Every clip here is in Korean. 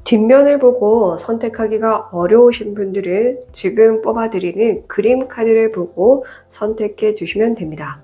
뒷면을 보고 선택하기가 어려우신 분들은 지금 뽑아드리는 그림 카드를 보고 선택해 주시면 됩니다.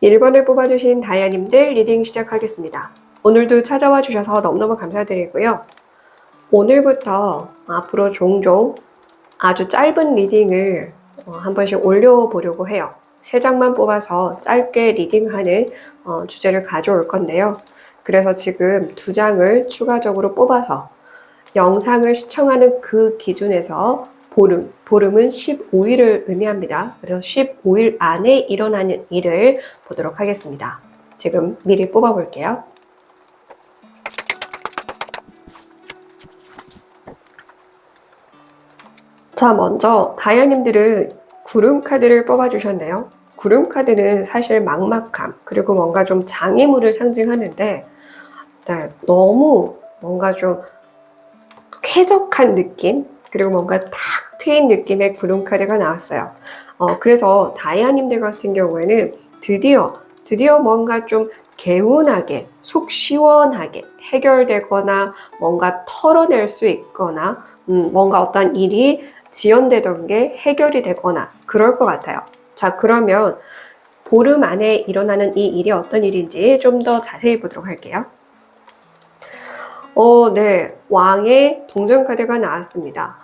(1번을) 뽑아주신 다이아님들 리딩 시작하겠습니다. 오늘도 찾아와 주셔서 너무너무 감사드리고요. 오늘부터 앞으로 종종 아주 짧은 리딩을 한 번씩 올려보려고 해요. 3장만 뽑아서 짧게 리딩하는 주제를 가져올 건데요. 그래서 지금 2장을 추가적으로 뽑아서 영상을 시청하는 그 기준에서 보름은 15일을 의미합니다. 그래서 15일 안에 일어나는 일을 보도록 하겠습니다. 지금 미리 뽑아볼게요. 자, 먼저 다이아님들은 구름 카드를 뽑아주셨네요. 구름 카드는 사실 막막함, 그리고 뭔가 좀 장애물을 상징하는데 너무 뭔가 좀 쾌적한 느낌, 그리고 뭔가 탁 트인 느낌의 구름 카드가 나왔어요. 그래서 다이아님들 같은 경우에는 드디어 뭔가 좀 개운하게, 속 시원하게 해결되거나 뭔가 털어낼 수 있거나 뭔가 어떤 일이 지연되던 게 해결이 되거나 그럴 것 같아요. 자, 그러면 보름 안에 일어나는 이 일이 어떤 일인지 좀 더 자세히 보도록 할게요. 네. 왕의 동전 카드가 나왔습니다.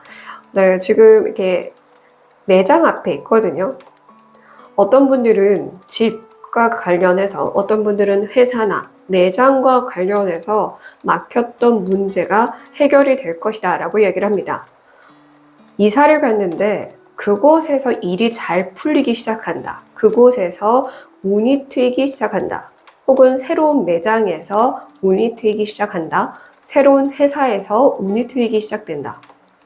네, 지금 이렇게 매장 앞에 있거든요. 어떤 분들은 집과 관련해서, 어떤 분들은 회사나 매장과 관련해서 막혔던 문제가 해결이 될 것이다 라고 얘기를 합니다. 이사를 갔는데 그곳에서 일이 잘 풀리기 시작한다. 그곳에서 운이 트이기 시작한다. 혹은 새로운 매장에서 운이 트이기 시작한다. 새로운 회사에서 운이 트이기 시작된다.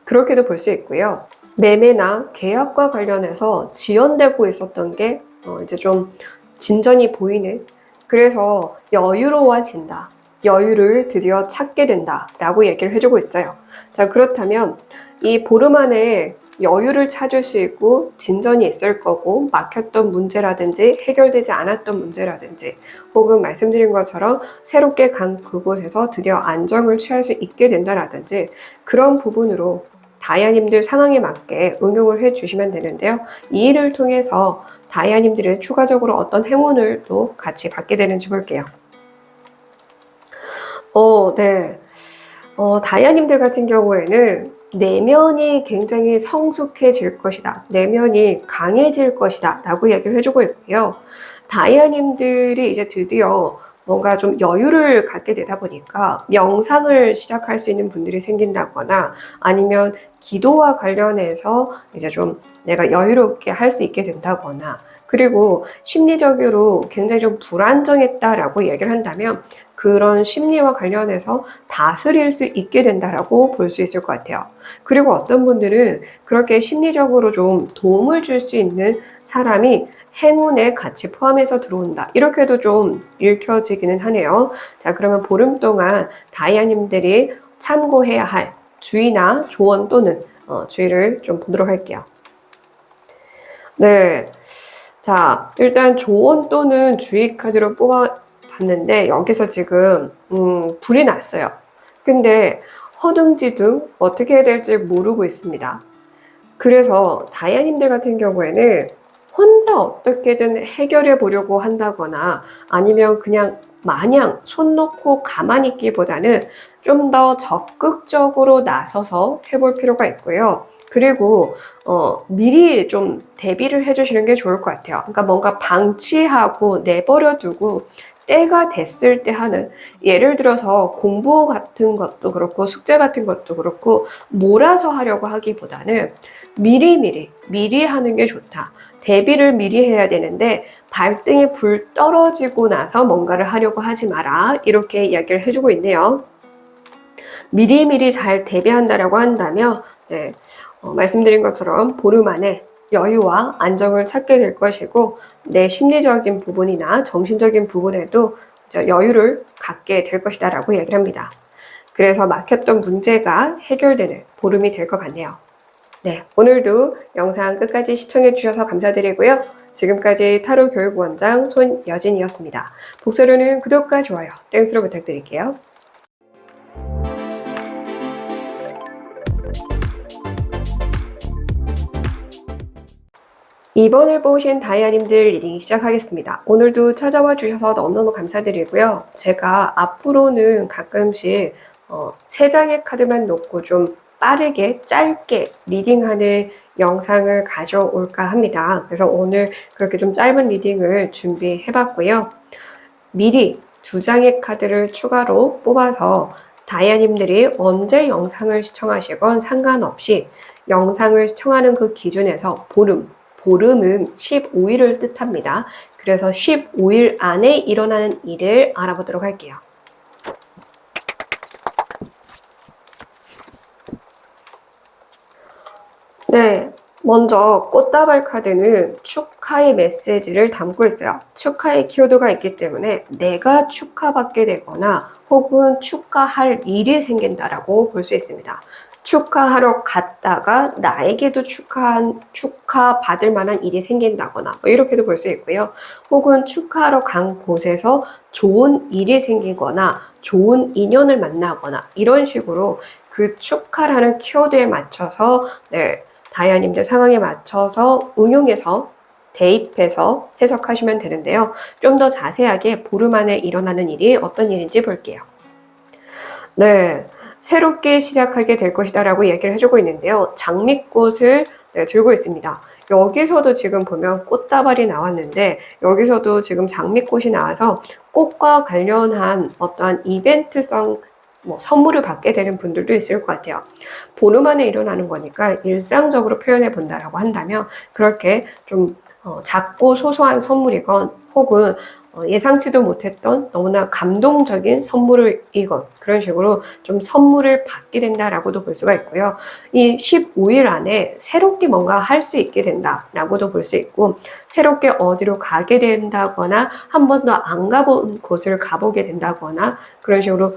그렇게도 볼 수 있고요. 매매나 계약과 관련해서 지연되고 있었던 게 이제 좀 진전이 보이는, 그래서 여유로워진다. 여유를 드디어 찾게 된다 라고 얘기를 해주고 있어요. 자, 그렇다면 이 보름 안에 여유를 찾을 수 있고 진전이 있을 거고, 막혔던 문제라든지 해결되지 않았던 문제라든지, 혹은 말씀드린 것처럼 새롭게 간 그곳에서 드디어 안정을 취할 수 있게 된다라든지, 그런 부분으로 다이아님들 상황에 맞게 응용을 해 주시면 되는데요. 이 일을 통해서 다이아님들은 추가적으로 어떤 행운을 또 같이 받게 되는지 볼게요. 네. 다이아님들 같은 경우에는 내면이 굉장히 성숙해질 것이다. 내면이 강해질 것이다. 라고 얘기를 해주고 있고요. 다이아님들이 이제 드디어 뭔가 좀 여유를 갖게 되다 보니까 명상을 시작할 수 있는 분들이 생긴다거나, 아니면 기도와 관련해서 이제 좀 내가 여유롭게 할 수 있게 된다거나, 그리고 심리적으로 굉장히 좀 불안정했다라고 얘기를 한다면 그런 심리와 관련해서 다스릴 수 있게 된다라고 볼 수 있을 것 같아요. 그리고 어떤 분들은 그렇게 심리적으로 좀 도움을 줄 수 있는 사람이 행운에 같이 포함해서 들어온다. 이렇게도 좀 읽혀지기는 하네요. 자, 그러면 보름 동안 다이아님들이 참고해야 할 주의나 조언 또는 주의를 좀 보도록 할게요. 네. 자, 일단 조언 또는 주의 카드로 봤는데 여기서 지금 불이 났어요. 근데 허둥지둥 어떻게 해야 될지 모르고 있습니다. 그래서 다이아님들 같은 경우에는 혼자 어떻게든 해결해 보려고 한다거나 아니면 그냥 마냥 손 놓고 가만히 있기보다는 좀 더 적극적으로 나서서 해볼 필요가 있고요. 그리고 미리 좀 대비를 해주시는 게 좋을 것 같아요. 그러니까 뭔가 방치하고 내버려 두고 때가 됐을 때 하는, 예를 들어서 공부 같은 것도 그렇고 숙제 같은 것도 그렇고 몰아서 하려고 하기보다는 미리 하는 게 좋다. 대비를 미리 해야 되는데 발등에 불 떨어지고 나서 뭔가를 하려고 하지 마라. 이렇게 이야기를 해주고 있네요. 미리미리 잘 대비한다라고 한다면 말씀드린 것처럼 보름 안에 여유와 안정을 찾게 될 것이고 내 심리적인 부분이나 정신적인 부분에도 여유를 갖게 될 것이다 라고 얘기를 합니다. 그래서 막혔던 문제가 해결되는 보름이 될 것 같네요. 네, 오늘도 영상 끝까지 시청해 주셔서 감사드리고요. 지금까지 타로 교육원장 손여진이었습니다. 복서로는 구독과 좋아요, 땡스로 부탁드릴게요. 이번을 보신 다이아님들 리딩 시작하겠습니다. 오늘도 찾아와 주셔서 너무너무 감사드리고요. 제가 앞으로는 가끔씩 3장의 카드만 놓고 좀 빠르게 짧게 리딩하는 영상을 가져올까 합니다. 그래서 오늘 그렇게 좀 짧은 리딩을 준비해봤고요. 미리 2장의 카드를 추가로 뽑아서 다이아님들이 언제 영상을 시청하시건 상관없이 영상을 시청하는 그 기준에서 보름은 15일을 뜻합니다. 그래서 15일 안에 일어나는 일을 알아보도록 할게요. 네, 먼저 꽃다발 카드는 축하의 메시지를 담고 있어요. 축하의 키워드가 있기 때문에 내가 축하받게 되거나 혹은 축하할 일이 생긴다라고 볼 수 있습니다. 축하하러 갔다가 나에게도 축하받을 만한 일이 생긴다거나 이렇게도 볼 수 있고요. 혹은 축하하러 간 곳에서 좋은 일이 생기거나 좋은 인연을 만나거나 이런 식으로 그 축하라는 키워드에 맞춰서 다이아님들 상황에 맞춰서 응용해서 대입해서 해석하시면 되는데요. 좀 더 자세하게 보름 안에 일어나는 일이 어떤 일인지 볼게요. 네, 새롭게 시작하게 될 것이다 라고 얘기를 해주고 있는데요. 장미꽃을 들고 있습니다. 여기서도 지금 보면 꽃다발이 나왔는데 여기서도 지금 장미꽃이 나와서 꽃과 관련한 어떠한 이벤트성 선물을 받게 되는 분들도 있을 것 같아요. 보름 안에 일어나는 거니까 일상적으로 표현해 본다라고 한다면 그렇게 좀 작고 소소한 선물이건 혹은 예상치도 못했던 너무나 감동적인 선물이건 그런 식으로 좀 선물을 받게 된다라고도 볼 수가 있고요. 이 15일 안에 새롭게 뭔가 할 수 있게 된다라고도 볼 수 있고 새롭게 어디로 가게 된다거나 한 번도 안 가본 곳을 가보게 된다거나 그런 식으로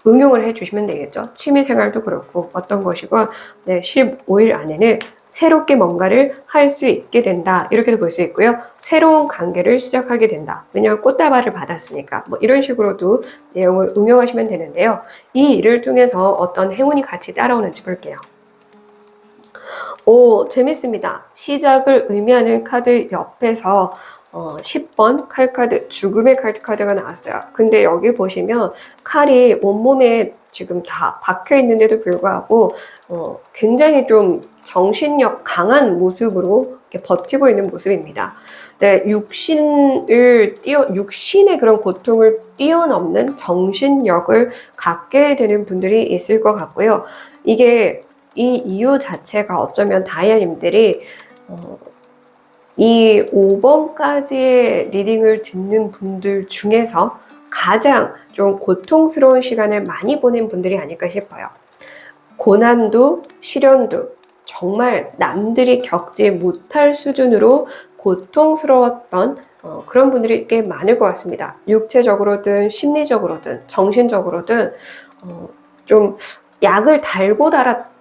응용을 해주시면 되겠죠. 취미생활도 그렇고 어떤 것이건 15일 안에는 새롭게 뭔가를 할 수 있게 된다 이렇게도 볼 수 있고요. 새로운 관계를 시작하게 된다. 왜냐하면 꽃다발을 받았으니까 이런 식으로도 내용을 응용하시면 되는데요. 이 일을 통해서 어떤 행운이 같이 따라오는지 볼게요. 오, 재밌습니다. 시작을 의미하는 카드 옆에서 10번 칼카드, 죽음의 칼카드가 나왔어요. 근데 여기 보시면 칼이 온몸에 지금 다 박혀 있는데도 불구하고 굉장히 좀 정신력 강한 모습으로 이렇게 버티고 있는 모습입니다. 네, 육신의 그런 고통을 뛰어넘는 정신력을 갖게 되는 분들이 있을 것 같고요. 이게 이 이유 자체가 어쩌면 다이아님들이 이 5번까지의 리딩을 듣는 분들 중에서 가장 좀 고통스러운 시간을 많이 보낸 분들이 아닐까 싶어요. 고난도 시련도 정말 남들이 겪지 못할 수준으로 고통스러웠던 그런 분들이 꽤 많을 것 같습니다. 육체적으로든 심리적으로든 정신적으로든 좀 약을 달고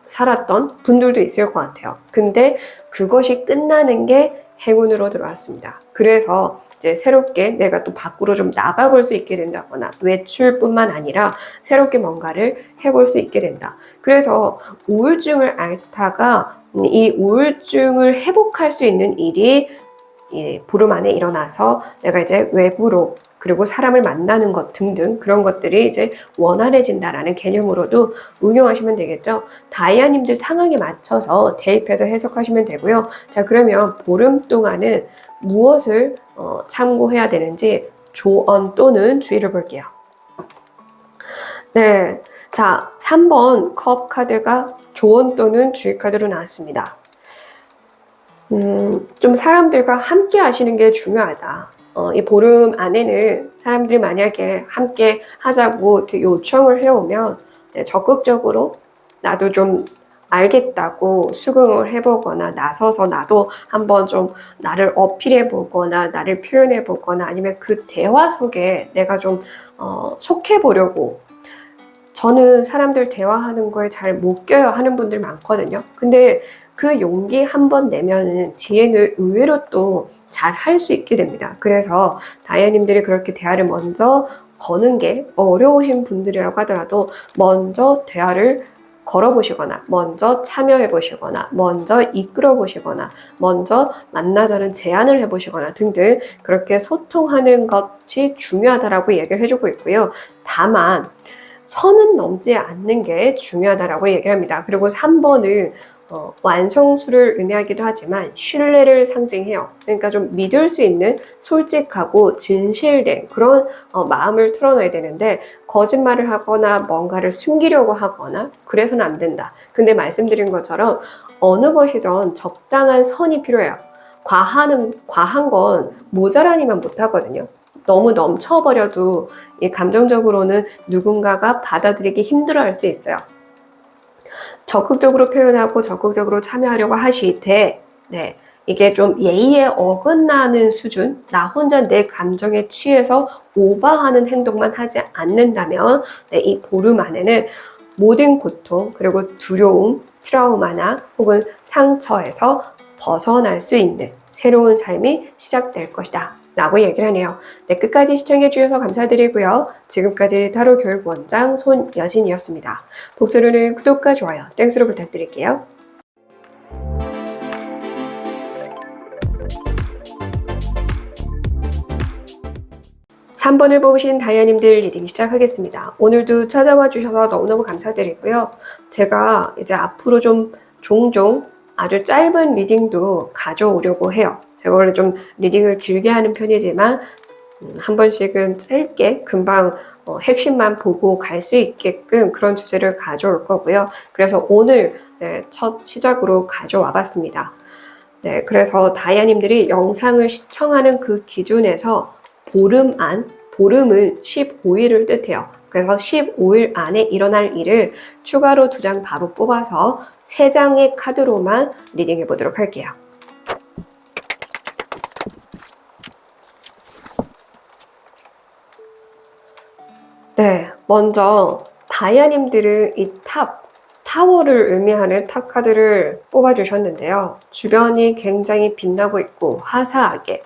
살았던 분들도 있을 것 같아요. 근데 그것이 끝나는 게 행운으로 들어왔습니다. 그래서 이제 새롭게 내가 또 밖으로 좀 나가볼 수 있게 된다거나 외출뿐만 아니라 새롭게 뭔가를 해볼 수 있게 된다. 그래서 우울증을 앓다가 이 우울증을 회복할 수 있는 일이 보름 안에 일어나서 내가 이제 외부로 그리고 사람을 만나는 것 등등 그런 것들이 이제 원활해진다라는 개념으로도 응용하시면 되겠죠. 다이아님들 상황에 맞춰서 대입해서 해석하시면 되고요. 자, 그러면 보름 동안은 무엇을 참고해야 되는지 조언 또는 주의를 볼게요. 네, 자, 3번 컵 카드가 조언 또는 주의 카드로 나왔습니다. 좀 사람들과 함께 하시는 게 중요하다. 이 보름 안에는 사람들이 만약에 함께 하자고 이렇게 요청을 해오면 적극적으로 나도 좀 알겠다고 수긍을 해보거나 나서서 나도 한번 좀 나를 어필해보거나 나를 표현해보거나 아니면 그 대화 속에 내가 좀 속해보려고 저는 사람들 대화하는 거에 잘 못 껴요 하는 분들 많거든요. 근데 그 용기 한번 내면은 뒤에는 의외로 또 잘 할 수 있게 됩니다. 그래서 다이아님들이 그렇게 대화를 먼저 거는 게 어려우신 분들이라고 하더라도 먼저 대화를 걸어보시거나 먼저 참여해보시거나 먼저 이끌어보시거나 먼저 만나자는 제안을 해보시거나 등등 그렇게 소통하는 것이 중요하다라고 얘기를 해주고 있고요. 다만 선은 넘지 않는 게 중요하다라고 얘기를 합니다. 그리고 3번은 완성수를 의미하기도 하지만 신뢰를 상징해요. 그러니까 좀 믿을 수 있는 솔직하고 진실된 그런 마음을 틀어놔야 되는데 거짓말을 하거나 뭔가를 숨기려고 하거나 그래서는 안 된다. 근데 말씀드린 것처럼 어느 것이든 적당한 선이 필요해요. 과한 건 모자라니만 못하거든요. 너무 넘쳐버려도 감정적으로는 누군가가 받아들이기 힘들어할 수 있어요. 적극적으로 표현하고 적극적으로 참여하려고 하시되 이게 좀 예의에 어긋나는 수준, 나 혼자 내 감정에 취해서 오버하는 행동만 하지 않는다면 이 보름 안에는 모든 고통 그리고 두려움, 트라우마나 혹은 상처에서 벗어날 수 있는 새로운 삶이 시작될 것이다 라고 얘기를 하네요. 끝까지 시청해 주셔서 감사드리고요. 지금까지 타로 교육원장 손여진이었습니다. 복수로는 구독과 좋아요, 땡스로 부탁드릴게요. 3번을 뽑으신 다이아님들 리딩 시작하겠습니다. 오늘도 찾아와 주셔서 너무너무 감사드리고요. 제가 이제 앞으로 좀 종종 아주 짧은 리딩도 가져오려고 해요. 제가 원래 좀 리딩을 길게 하는 편이지만 한 번씩은 짧게 금방 핵심만 보고 갈 수 있게끔 그런 주제를 가져올 거고요. 그래서 오늘 첫 시작으로 가져와 봤습니다. 그래서 다이아님들이 영상을 시청하는 그 기준에서 보름은 15일을 뜻해요. 그래서 15일 안에 일어날 일을 추가로 2장 바로 뽑아서 3장의 카드로만 리딩해 보도록 할게요. 먼저 다이아님들은 이 타워를 의미하는 탑 카드를 뽑아주셨는데요. 주변이 굉장히 빛나고 있고 화사하게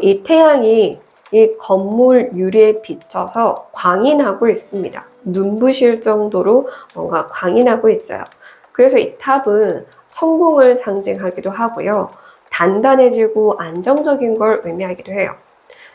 이 태양이 이 건물 유리에 비쳐서 광이 나고 있습니다. 눈부실 정도로 뭔가 광이 나고 있어요. 그래서 이 탑은 성공을 상징하기도 하고요. 단단해지고 안정적인 걸 의미하기도 해요.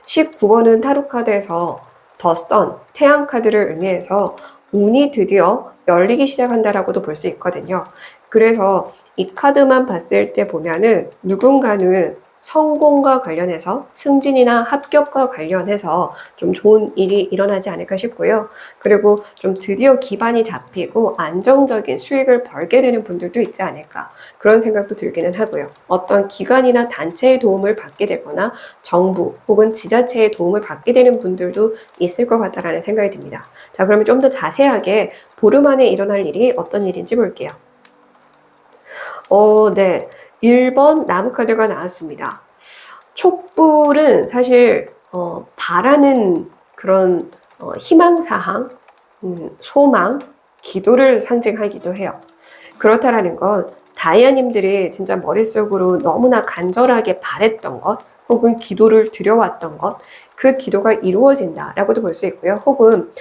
19번은 타로 카드에서 더 선, 태양 카드를 의미해서 운이 드디어 열리기 시작한다라고도 볼 수 있거든요. 그래서 이 카드만 봤을 때 보면은 누군가는 성공과 관련해서 승진이나 합격과 관련해서 좀 좋은 일이 일어나지 않을까 싶고요. 그리고 좀 드디어 기반이 잡히고 안정적인 수익을 벌게 되는 분들도 있지 않을까 그런 생각도 들기는 하고요. 어떤 기관이나 단체의 도움을 받게 되거나 정부 혹은 지자체의 도움을 받게 되는 분들도 있을 것 같다라는 생각이 듭니다. 자, 그러면 좀 더 자세하게 보름 안에 일어날 일이 어떤 일인지 볼게요. 1번 나무 카드가 나왔습니다. 촛불은 사실 바라는 그런 희망사항, 소망, 기도를 상징하기도 해요. 그렇다라는 건 다이아님들이 진짜 머릿속으로 너무나 간절하게 바랬던 것, 혹은 기도를 드려왔던 것, 그 기도가 이루어진다라고도 볼 수 있고요. 혹은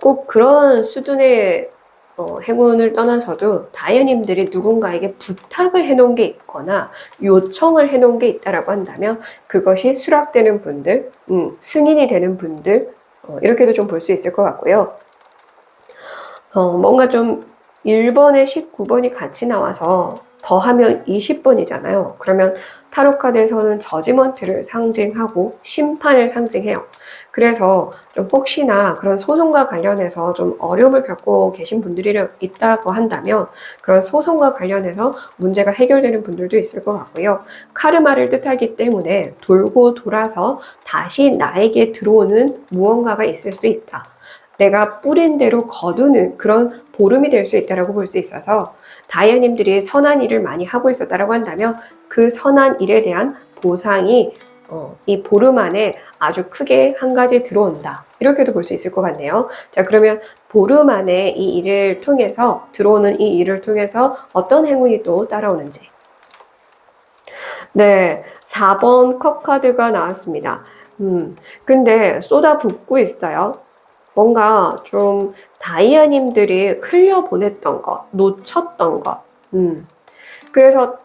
꼭 그런 수준의 행운을 떠나서도 다이아님들이 누군가에게 부탁을 해놓은 게 있거나 요청을 해놓은 게 있다라고 한다면 그것이 수락되는 분들, 승인이 되는 분들, 이렇게도 좀 볼 수 있을 것 같고요. 뭔가 좀 1번에 19번이 같이 나와서 더하면 20번이잖아요. 그러면 타로 카드에서는 저지먼트를 상징하고 심판을 상징해요. 그래서 좀 혹시나 그런 소송과 관련해서 좀 어려움을 겪고 계신 분들이 있다고 한다면 그런 소송과 관련해서 문제가 해결되는 분들도 있을 것 같고요. 카르마를 뜻하기 때문에 돌고 돌아서 다시 나에게 들어오는 무언가가 있을 수 있다. 내가 뿌린 대로 거두는 그런 보름이 될 수 있다고 볼 수 있어서 다이아님들이 선한 일을 많이 하고 있었다고 한다면 그 선한 일에 대한 보상이 이 보름 안에 아주 크게 한 가지 들어온다. 이렇게도 볼 수 있을 것 같네요. 자, 그러면 보름 안에 이 일을 통해서 들어오는 이 일을 통해서 어떤 행운이 또 따라오는지. 네, 4번 컵 카드가 나왔습니다. 근데 쏟아붓고 있어요. 뭔가 좀 다이아님들이 흘려보냈던 것, 놓쳤던 것. 그래서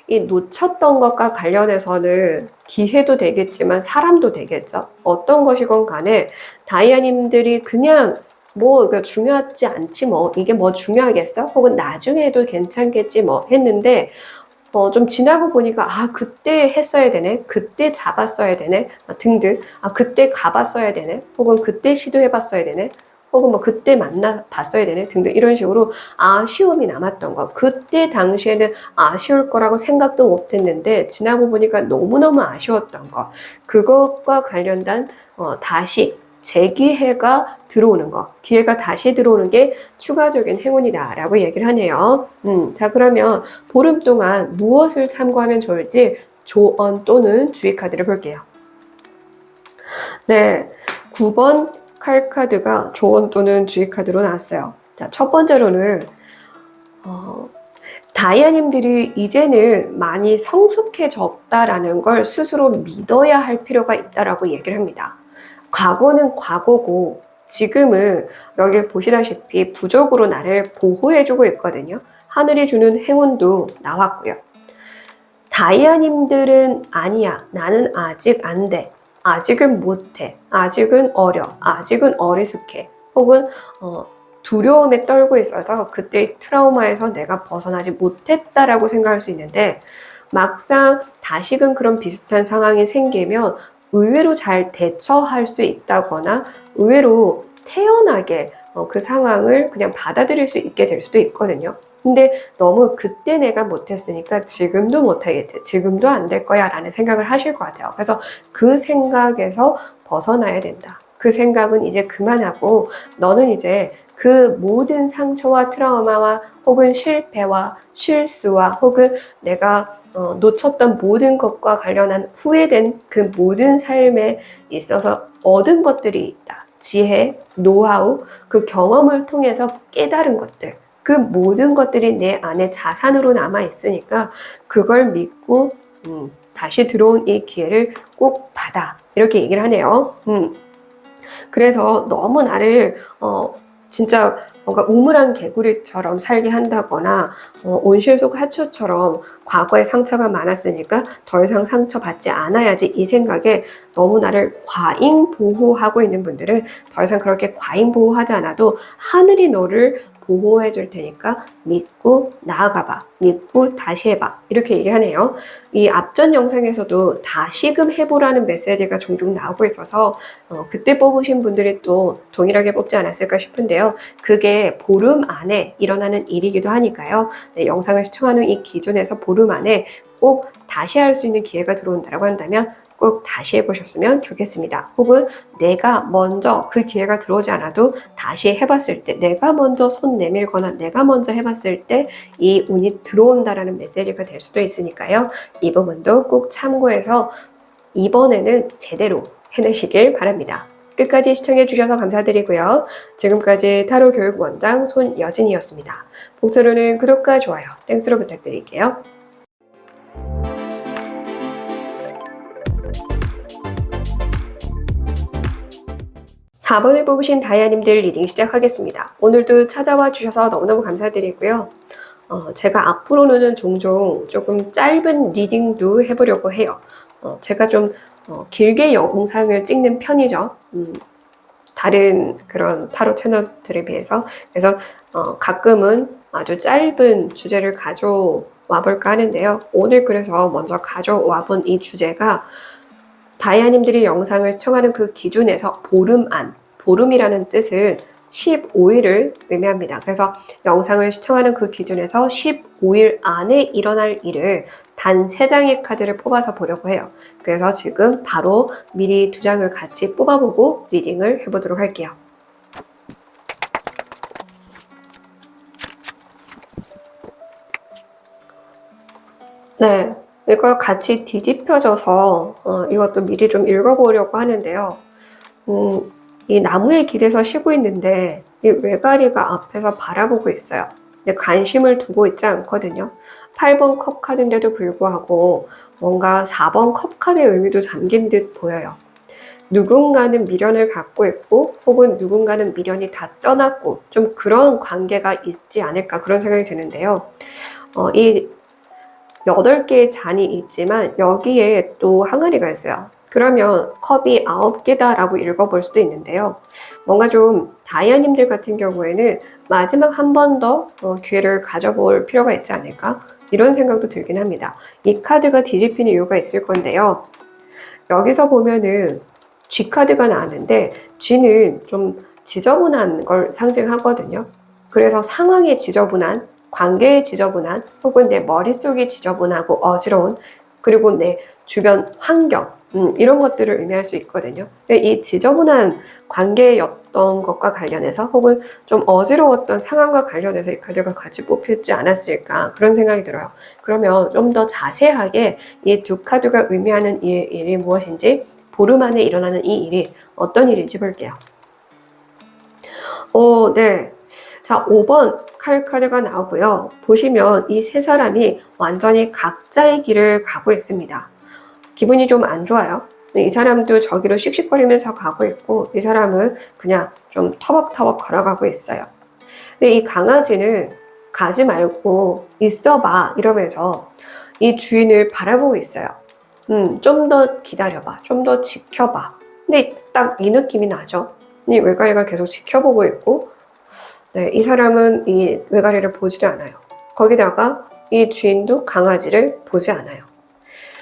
이 놓쳤던 것과 관련해서는 기회도 되겠지만 사람도 되겠죠. 어떤 것이건 간에 다이아님들이 그냥 뭐 중요하지 않지 뭐 이게 뭐 중요하겠어? 혹은 나중에 해도 괜찮겠지 뭐 했는데 좀 지나고 보니까 그때 했어야 되네, 그때 잡았어야 되네, 등등, 그때 가봤어야 되네, 혹은 그때 시도해봤어야 되네, 혹은 뭐 그때 만나봤어야 되네 등등 이런 식으로 아쉬움이 남았던 거, 그때 당시에는 아쉬울 거라고 생각도 못했는데 지나고 보니까 너무너무 아쉬웠던 거, 그것과 관련된 다시 재기회가 들어오는 거, 기회가 다시 들어오는 게 추가적인 행운이다 라고 얘기를 하네요. 자, 그러면 보름 동안 무엇을 참고하면 좋을지 조언 또는 주의 카드를 볼게요. 네, 9번 칼카드가 조언 또는 주의 카드로 나왔어요. 자, 첫 번째로는 다이아님들이 이제는 많이 성숙해졌다라는 걸 스스로 믿어야 할 필요가 있다라고 얘기를 합니다. 과거는 과거고 지금은 여기 보시다시피 부적으로 나를 보호해주고 있거든요. 하늘이 주는 행운도 나왔고요. 다이아님들은 아니야, 나는 아직 안 돼, 아직은 못해, 아직은 어려, 아직은 어리숙해, 혹은 두려움에 떨고 있어서 그때의 트라우마에서 내가 벗어나지 못했다라고 생각할 수 있는데 막상 다시금 그런 비슷한 상황이 생기면 의외로 잘 대처할 수 있다거나 의외로 태연하게 그 상황을 그냥 받아들일 수 있게 될 수도 있거든요. 근데 너무 그때 내가 못했으니까 지금도 못하겠지, 지금도 안 될 거야 라는 생각을 하실 것 같아요. 그래서 그 생각에서 벗어나야 된다. 그 생각은 이제 그만하고 너는 이제 그 모든 상처와 트라우마와 혹은 실패와 실수와 혹은 내가 놓쳤던 모든 것과 관련한 후회된 그 모든 삶에 있어서 얻은 것들이 있다. 지혜, 노하우, 그 경험을 통해서 깨달은 것들, 그 모든 것들이 내 안에 자산으로 남아 있으니까 그걸 믿고 다시 들어온 이 기회를 꼭 받아. 이렇게 얘기를 하네요. 그래서 너무 나를 진짜 뭔가 우물안 개구리처럼 살게 한다거나 온실 속 하초처럼 과거에 상처가 많았으니까 더 이상 상처받지 않아야지 이 생각에 너무 나를 과잉 보호하고 있는 분들은 더 이상 그렇게 과잉 보호하지 않아도 하늘이 너를 보호해 줄 테니까 믿고 나아가봐, 믿고 다시 해봐, 이렇게 얘기를 하네요. 이 앞전 영상에서도 다시금 해보라는 메시지가 종종 나오고 있어서 그때 뽑으신 분들이 또 동일하게 뽑지 않았을까 싶은데요. 그게 보름 안에 일어나는 일이기도 하니까요. 네, 영상을 시청하는 이 기준에서 보름 안에 꼭 다시 할 수 있는 기회가 들어온다고 한다면 꼭 다시 해보셨으면 좋겠습니다. 혹은 내가 먼저 그 기회가 들어오지 않아도 다시 해봤을 때, 내가 먼저 손 내밀거나 내가 먼저 해봤을 때 이 운이 들어온다라는 메시지가 될 수도 있으니까요. 이 부분도 꼭 참고해서 이번에는 제대로 해내시길 바랍니다. 끝까지 시청해주셔서 감사드리고요. 지금까지 타로 교육 원장 손여진이었습니다. 복수로는 구독과 좋아요, 땡스로 부탁드릴게요. 4번을 뽑으신 다이아님들 리딩 시작하겠습니다. 오늘도 찾아와 주셔서 너무너무 감사드리고요. 제가 앞으로는 종종 조금 짧은 리딩도 해보려고 해요. 제가 좀 길게 영상을 찍는 편이죠. 다른 그런 타로 채널들에 비해서. 그래서 가끔은 아주 짧은 주제를 가져와 볼까 하는데요. 오늘 그래서 먼저 가져와 본 이 주제가 다이아님들이 영상을 시청하는 그 기준에서 보름 안, 보름이라는 뜻은 15일을 의미합니다. 그래서 영상을 시청하는 그 기준에서 15일 안에 일어날 일을 단 3장의 카드를 뽑아서 보려고 해요. 그래서 지금 바로 미리 2장을 같이 뽑아보고 리딩을 해보도록 할게요. 네, 이거 같이 뒤집혀져서 이것도 미리 좀 읽어보려고 하는데요. 이 나무에 기대서 쉬고 있는데 이 외가리가 앞에서 바라보고 있어요. 근데 관심을 두고 있지 않거든요. 8번 컵 카드인데도 불구하고 뭔가 4번 컵 카드의 의미도 담긴 듯 보여요. 누군가는 미련을 갖고 있고 혹은 누군가는 미련이 다 떠났고 좀 그런 관계가 있지 않을까 그런 생각이 드는데요. 이 8개의 잔이 있지만 여기에 또 항아리가 있어요. 그러면 컵이 9개다라고 읽어볼 수도 있는데요. 뭔가 좀 다이아님들 같은 경우에는 마지막 한 번 더 기회를 가져볼 필요가 있지 않을까? 이런 생각도 들긴 합니다. 이 카드가 뒤집히는 이유가 있을 건데요. 여기서 보면은 G 카드가 나왔는데 G는 좀 지저분한 걸 상징하거든요. 그래서 상황이 지저분한, 관계의 지저분한, 혹은 내 머릿속이 지저분하고 어지러운, 그리고 내 주변 환경, 이런 것들을 의미할 수 있거든요. 이 지저분한 관계였던 것과 관련해서 혹은 좀 어지러웠던 상황과 관련해서 이 카드가 같이 뽑혔지 않았을까 그런 생각이 들어요. 그러면 좀 더 자세하게 이 2 카드가 의미하는 이 일이 무엇인지, 보름 안에 일어나는 이 일이 어떤 일인지 볼게요. 네. 자, 5번 카드가 나오고요. 보시면 이 3사람이 완전히 각자의 길을 가고 있습니다. 기분이 좀 안 좋아요. 이 사람도 저기로 씩씩거리면서 가고 있고 이 사람은 그냥 좀 터벅터벅 걸어가고 있어요. 근데 이 강아지는 가지 말고 있어봐 이러면서 이 주인을 바라보고 있어요. 좀 더 기다려봐. 좀 더 지켜봐. 근데 딱 이 느낌이 나죠. 이 외가리가 계속 지켜보고 있고 네, 이 사람은 이 외가리를 보지도 않아요. 거기다가 이 주인도 강아지를 보지 않아요.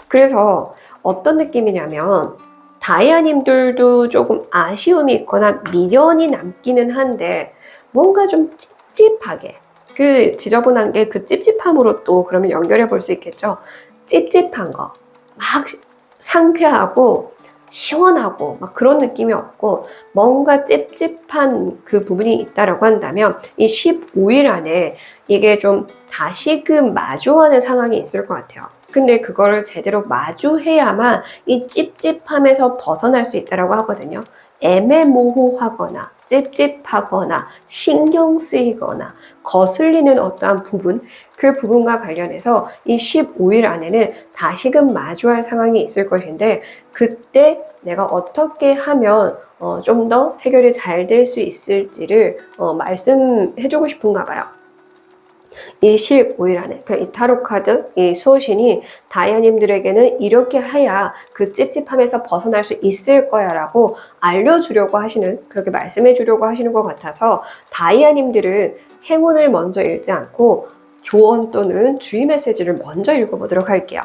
그래서 어떤 느낌이냐면 다이아님들도 조금 아쉬움이 있거나 미련이 남기는 한데 뭔가 좀 찝찝하게 그 지저분한 게 그 찝찝함으로 또 그러면 연결해 볼 수 있겠죠. 찝찝한 거 막 상쾌하고 시원하고 막 그런 느낌이 없고 뭔가 찝찝한 그 부분이 있다라고 한다면 이 15일 안에 이게 좀 다시금 마주하는 상황이 있을 것 같아요. 근데 그거를 제대로 마주해야만 이 찝찝함에서 벗어날 수 있다고 하거든요. 애매모호하거나 찝찝하거나 신경 쓰이거나 거슬리는 어떠한 부분, 그 부분과 관련해서 이 15일 안에는 다시금 마주할 상황이 있을 것인데 그때 내가 어떻게 하면 좀 더 해결이 잘 될 수 있을지를 말씀해주고 싶은가 봐요. 이 15일 안에 이 타로 카드, 이 수호신이 다이아님들에게는 이렇게 해야 그 찝찝함에서 벗어날 수 있을 거야 라고 알려주려고 하시는, 그렇게 말씀해 주려고 하시는 것 같아서 다이아님들은 행운을 먼저 읽지 않고 조언 또는 주의 메시지를 먼저 읽어보도록 할게요.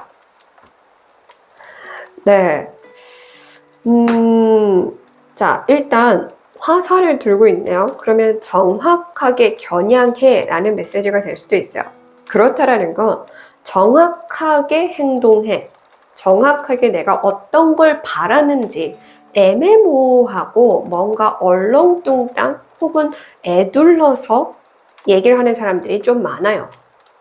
네. 자, 일단 화살을 들고 있네요. 그러면 정확하게 겨냥해 라는 메시지가 될 수도 있어요. 그렇다라는 건 정확하게 행동해. 정확하게 내가 어떤 걸 바라는지 애매모호하고 뭔가 얼렁뚱땅 혹은 애둘러서 얘기를 하는 사람들이 좀 많아요.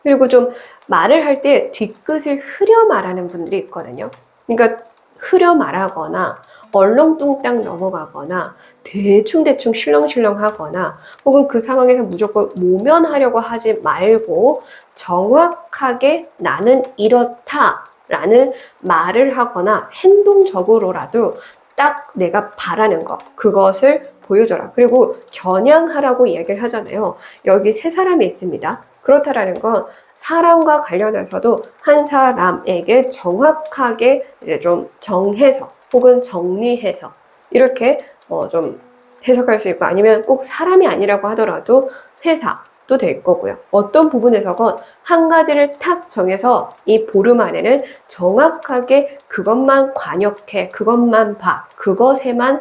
그리고 좀 말을 할 때 뒤끝을 흐려 말하는 분들이 있거든요. 그러니까 흐려 말하거나 얼렁뚱땅 넘어가거나 대충대충 실렁실렁 하거나 혹은 그 상황에서 무조건 모면하려고 하지 말고 정확하게 나는 이렇다 라는 말을 하거나 행동적으로라도 딱 내가 바라는 것, 그것을 보여줘라. 그리고 겨냥하라고 얘기를 하잖아요. 여기 세 사람이 있습니다. 그렇다라는 건 사람과 관련해서도 한 사람에게 정확하게 이제 좀 정해서 혹은 정리해서 이렇게 좀 해석할 수 있고, 아니면 꼭 사람이 아니라고 하더라도 회사도 될 거고요. 어떤 부분에서건 한 가지를 탁 정해서 이 보름 안에는 정확하게 그것만 관역해, 그것만 봐, 그것에만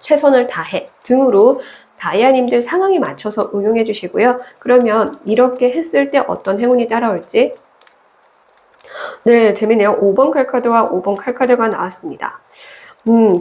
최선을 다해 등으로 다이아님들 상황에 맞춰서 응용해 주시고요. 그러면 이렇게 했을 때 어떤 행운이 따라올지. 네, 재밌네요. 5번 칼카드와 5번 칼카드가 나왔습니다.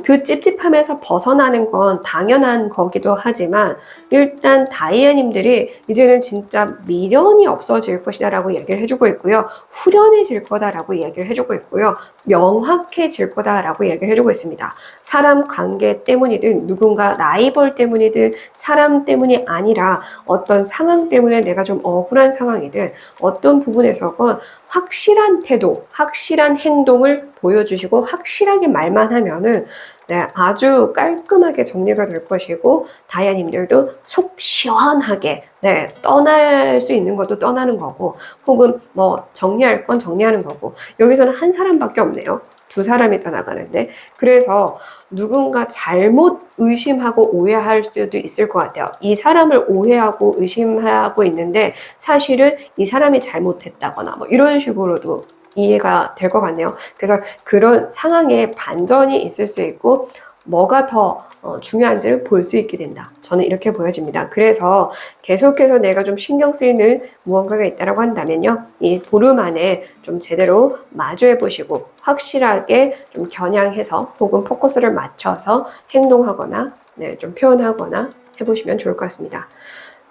그 찝찝함에서 벗어나는 건 당연한 거기도 하지만 일단 다이아님들이 이제는 진짜 미련이 없어질 것이다 라고 얘기를 해주고 있고요. 후련해질 거다라고 얘기를 해주고 있고요. 명확해질 거다라고 얘기를 해주고 있습니다. 사람 관계 때문이든 누군가 라이벌 때문이든 사람 때문이 아니라 어떤 상황 때문에 내가 좀 억울한 상황이든 어떤 부분에서건 확실한 태도, 확실한 행동을 보여주시고 확실하게 말만 하면은 네, 아주 깔끔하게 정리가 될 것이고 다이아님들도 속 시원하게 네, 떠날 수 있는 것도 떠나는 거고 혹은 뭐 정리할 건 정리하는 거고 여기서는 한 사람밖에 없네요. 두 사람이 떠나가는데 그래서 누군가 잘못 의심하고 오해할 수도 있을 것 같아요. 이 사람을 오해하고 의심하고 있는데 사실은 이 사람이 잘못했다거나 뭐 이런 식으로도 이해가 될 것 같네요. 그래서 그런 상황에 반전이 있을 수 있고 뭐가 더 중요한지를 볼 수 있게 된다. 저는 이렇게 보여집니다. 그래서 계속해서 내가 좀 신경 쓰이는 무언가가 있다고 한다면요. 이 보름 안에 좀 제대로 마주해 보시고 확실하게 좀 겨냥해서 혹은 포커스를 맞춰서 행동하거나 네, 좀 표현하거나 해보시면 좋을 것 같습니다.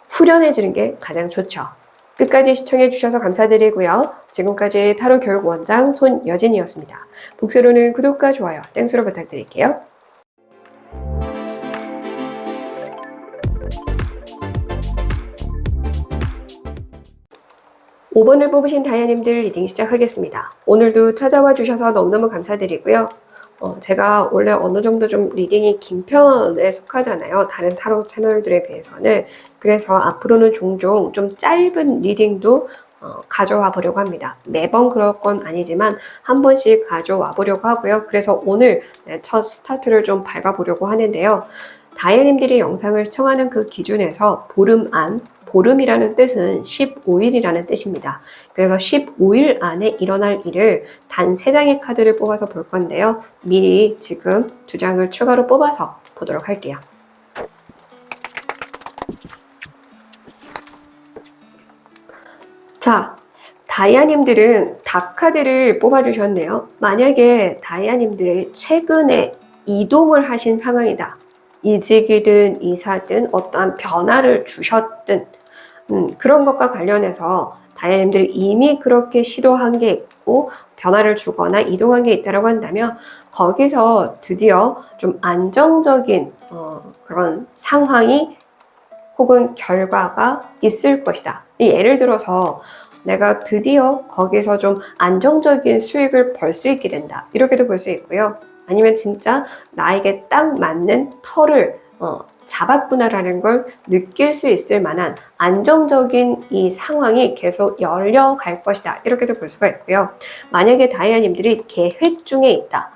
후련해지는 게 가장 좋죠. 끝까지 시청해 주셔서 감사드리고요. 지금까지 타로 교육 원장 손여진이었습니다. 복수로는 구독과 좋아요, 땡수로 부탁드릴게요. 5번을 뽑으신 다이아님들 리딩 시작하겠습니다. 오늘도 찾아와 주셔서 너무너무 감사드리고요. 제가 원래 어느 정도 좀 리딩이 긴 편에 속하잖아요. 다른 타로 채널들에 비해서는. 그래서 앞으로는 종종 좀 짧은 리딩도 가져와 보려고 합니다. 매번 그럴 건 아니지만 한 번씩 가져와 보려고 하고요. 그래서 오늘 첫 스타트를 좀 밟아보려고 하는데요. 다이아님들이 영상을 시청하는 그 기준에서 보름 안, 보름이라는 뜻은 15일이라는 뜻입니다. 그래서 15일 안에 일어날 일을 단 3장의 카드를 뽑아서 볼 건데요. 미리 지금 2장을 추가로 뽑아서 보도록 할게요. 자, 다이아님들은 닭 카드를 뽑아주셨네요. 만약에 다이아님들이 최근에 이동을 하신 상황이다. 이직이든 이사든 어떠한 변화를 주셨든 그런 것과 관련해서 다이아님들이 이미 그렇게 시도한 게 있고 변화를 주거나 이동한 게 있다고 한다면 거기서 드디어 좀 안정적인 그런 상황이 혹은 결과가 있을 것이다. 예를 들어서 내가 드디어 거기서 좀 안정적인 수익을 벌 수 있게 된다. 이렇게도 볼 수 있고요. 아니면 진짜 나에게 딱 맞는 터를 잡았구나라는 걸 느낄 수 있을 만한 안정적인 이 상황이 계속 열려갈 것이다. 이렇게도 볼 수가 있고요. 만약에 다이아님들이 계획 중에 있다.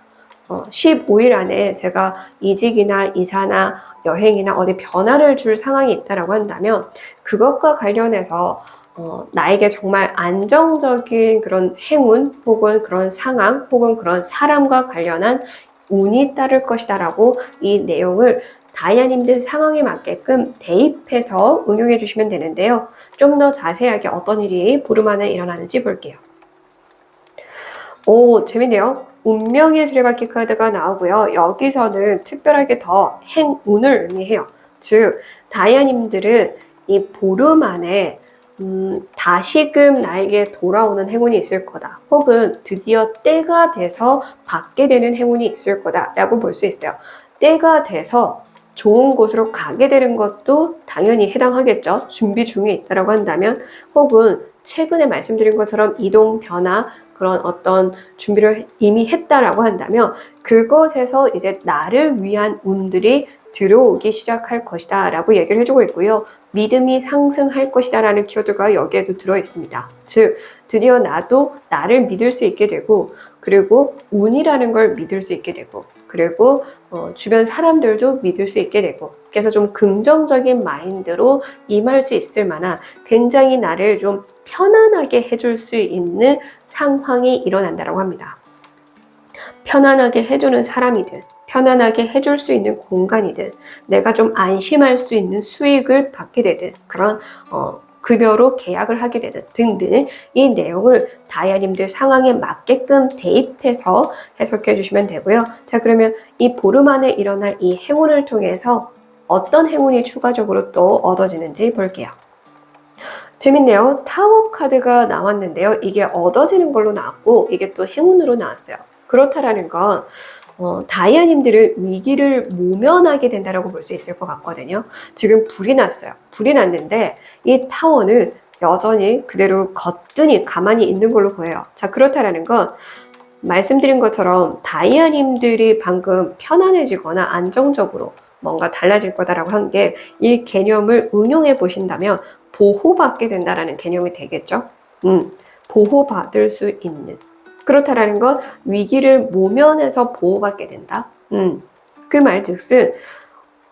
15일 안에 제가 이직이나 이사나 여행이나 어디 변화를 줄 상황이 있다라고 한다면 그것과 관련해서 나에게 정말 안정적인 그런 행운 혹은 그런 상황 혹은 그런 사람과 관련한 운이 따를 것이다 라고 이 내용을 다이아님들 상황에 맞게끔 대입해서 응용해 주시면 되는데요. 좀 더 자세하게 어떤 일이 보름 안에 일어나는지 볼게요. 오, 재밌네요. 운명의 수레바퀴 카드가 나오고요. 여기서는 특별하게 더 행운을 의미해요. 즉, 다이아님들은 이 보름 안에 다시금 나에게 돌아오는 행운이 있을 거다. 혹은 드디어 때가 돼서 받게 되는 행운이 있을 거다 라고 볼 수 있어요. 때가 돼서 좋은 곳으로 가게 되는 것도 당연히 해당하겠죠. 준비 중에 있다라고 한다면, 혹은 최근에 말씀드린 것처럼 이동, 변화, 그런 어떤 준비를 이미 했다라고 한다면 그것에서 이제 나를 위한 운들이 들어오기 시작할 것이다 라고 얘기를 해주고 있고요. 믿음이 상승할 것이다 라는 키워드가 여기에도 들어있습니다. 즉 드디어 나도 나를 믿을 수 있게 되고, 그리고 운이라는 걸 믿을 수 있게 되고, 그리고 주변 사람들도 믿을 수 있게 되고, 그래서 좀 긍정적인 마인드로 임할 수 있을 만한, 굉장히 나를 좀 편안하게 해줄 수 있는 상황이 일어난다고 합니다. 편안하게 해주는 사람이든, 편안하게 해줄 수 있는 공간이든, 내가 좀 안심할 수 있는 수익을 받게 되든, 그런 급여로 계약을 하게 되든 등등, 이 내용을 다이아님들 상황에 맞게끔 대입해서 해석해 주시면 되고요. 자, 그러면 이 보름 안에 일어날 이 행운을 통해서 어떤 행운이 추가적으로 또 얻어지는지 볼게요. 재밌네요. 타워 카드가 나왔는데요. 이게 얻어지는 걸로 나왔고, 이게 또 행운으로 나왔어요. 그렇다라는 건 다이아님들은 위기를 모면하게 된다라고 볼 수 있을 것 같거든요. 지금 불이 났어요. 불이 났는데 이 타워는 여전히 그대로 거뜬히 가만히 있는 걸로 보여요. 자, 그렇다라는 건 말씀드린 것처럼 다이아님들이 방금 편안해지거나 안정적으로 뭔가 달라질 거다라고 한 게, 이 개념을 응용해 보신다면 보호받게 된다라는 개념이 되겠죠. 보호받을 수 있는. 그렇다라는 건 위기를 모면해서 보호받게 된다. 그 말즉슨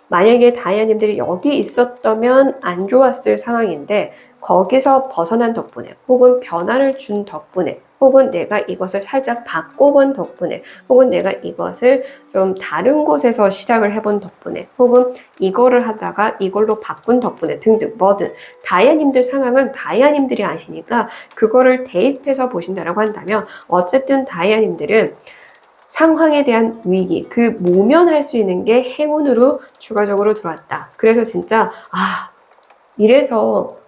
만약에 다이아님들이 여기 있었다면 안 좋았을 상황인데, 거기서 벗어난 덕분에, 혹은 변화를 준 덕분에, 혹은 내가 이것을 살짝 바꿔본 덕분에, 혹은 내가 이것을 좀 다른 곳에서 시작을 해본 덕분에, 혹은 이거를 하다가 이걸로 바꾼 덕분에 등등, 뭐든 다이아님들 상황은 다이아님들이 아시니까 그거를 대입해서 보신다라고 한다면, 어쨌든 다이아님들은 상황에 대한 위기, 그 모면할 수 있는 게 행운으로 추가적으로 들어왔다. 그래서 진짜 이래서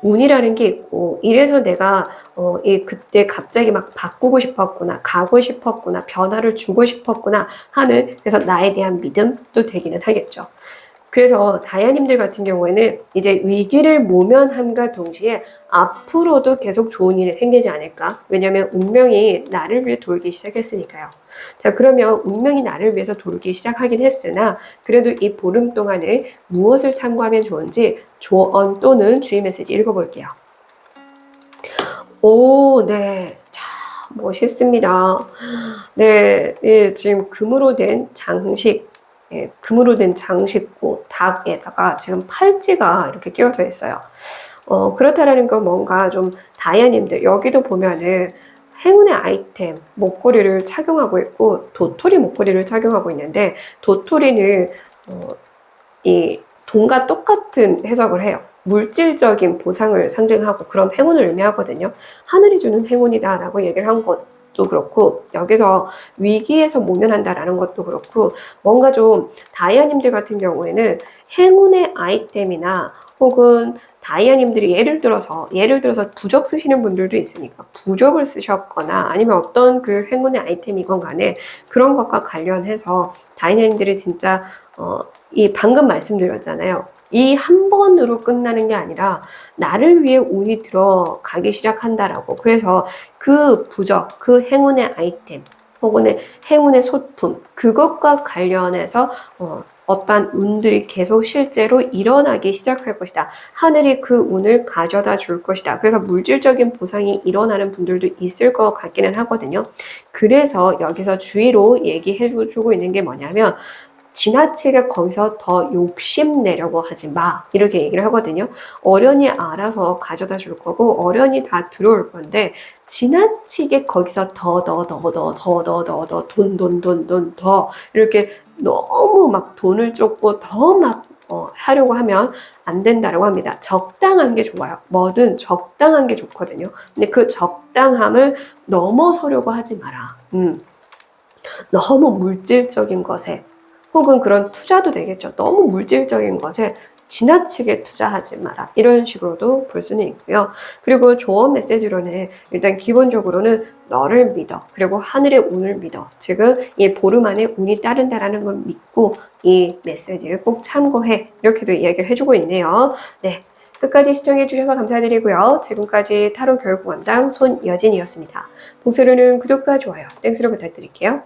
운이라는 게 있고, 이래서 내가 그때 갑자기 막 바꾸고 싶었구나, 가고 싶었구나, 변화를 주고 싶었구나 하는, 그래서 나에 대한 믿음도 되기는 하겠죠. 그래서 다이아님들 같은 경우에는 이제 위기를 모면함과 동시에 앞으로도 계속 좋은 일이 생기지 않을까? 왜냐면 운명이 나를 위해 돌기 시작했으니까요. 자, 그러면 운명이 나를 위해서 돌기 시작하긴 했으나, 그래도 이 보름 동안에 무엇을 참고하면 좋은지 조언 또는 주의 메시지 읽어볼게요. 오, 네. 자, 멋있습니다. 네, 예, 지금 금으로 된 장식, 예, 금으로 된 장식구 닭에다가 지금 팔찌가 이렇게 끼워져 있어요. 그렇다라는 건 뭔가 좀 다이아님들, 여기도 보면은 행운의 아이템, 목걸이를 착용하고 있고, 도토리 목걸이를 착용하고 있는데, 도토리는 이 돈과 똑같은 해석을 해요. 물질적인 보상을 상징하고 그런 행운을 의미하거든요. 하늘이 주는 행운이다 라고 얘기를 한 것도 그렇고, 여기서 위기에서 모면한다라는 것도 그렇고, 뭔가 좀 다이아님들 같은 경우에는 행운의 아이템이나, 혹은 다이아님들이 예를 들어서 부적 쓰시는 분들도 있으니까 부적을 쓰셨거나, 아니면 어떤 그 행운의 아이템이건 간에 그런 것과 관련해서 다이아님들이 진짜 이 방금 말씀드렸잖아요. 이 한 번으로 끝나는 게 아니라 나를 위해 운이 들어가기 시작한다라고. 그래서 그 부적, 그 행운의 아이템, 혹은 행운의 소품, 그것과 관련해서 어떤 운들이 계속 실제로 일어나기 시작할 것이다. 하늘이 그 운을 가져다 줄 것이다. 그래서 물질적인 보상이 일어나는 분들도 있을 것 같기는 하거든요. 그래서 여기서 주의로 얘기해주고 있는 게 뭐냐면, 지나치게 거기서 더 욕심내려고 하지 마, 이렇게 얘기를 하거든요. 어련히 알아서 가져다 줄 거고, 어련히 다 들어올 건데, 지나치게 거기서 더 이렇게 너무 막 돈을 쫓고 더 막 하려고 하면 안 된다고 합니다. 적당한 게 좋아요. 뭐든 적당한 게 좋거든요. 근데 그 적당함을 넘어서려고 하지 마라. 너무 물질적인 것에, 혹은 그런 투자도 되겠죠. 너무 물질적인 것에 지나치게 투자하지 마라. 이런 식으로도 볼 수는 있고요. 그리고 조언 메시지로는 일단 기본적으로는 너를 믿어. 그리고 하늘의 운을 믿어. 지금 이 보름 안에 운이 따른다라는 걸 믿고 이 메시지를 꼭 참고해. 이렇게도 이야기를 해주고 있네요. 네. 끝까지 시청해주셔서 감사드리고요. 지금까지 타로 교육원장 손여진이었습니다. 봉수로는 구독과 좋아요, 땡스로 부탁드릴게요.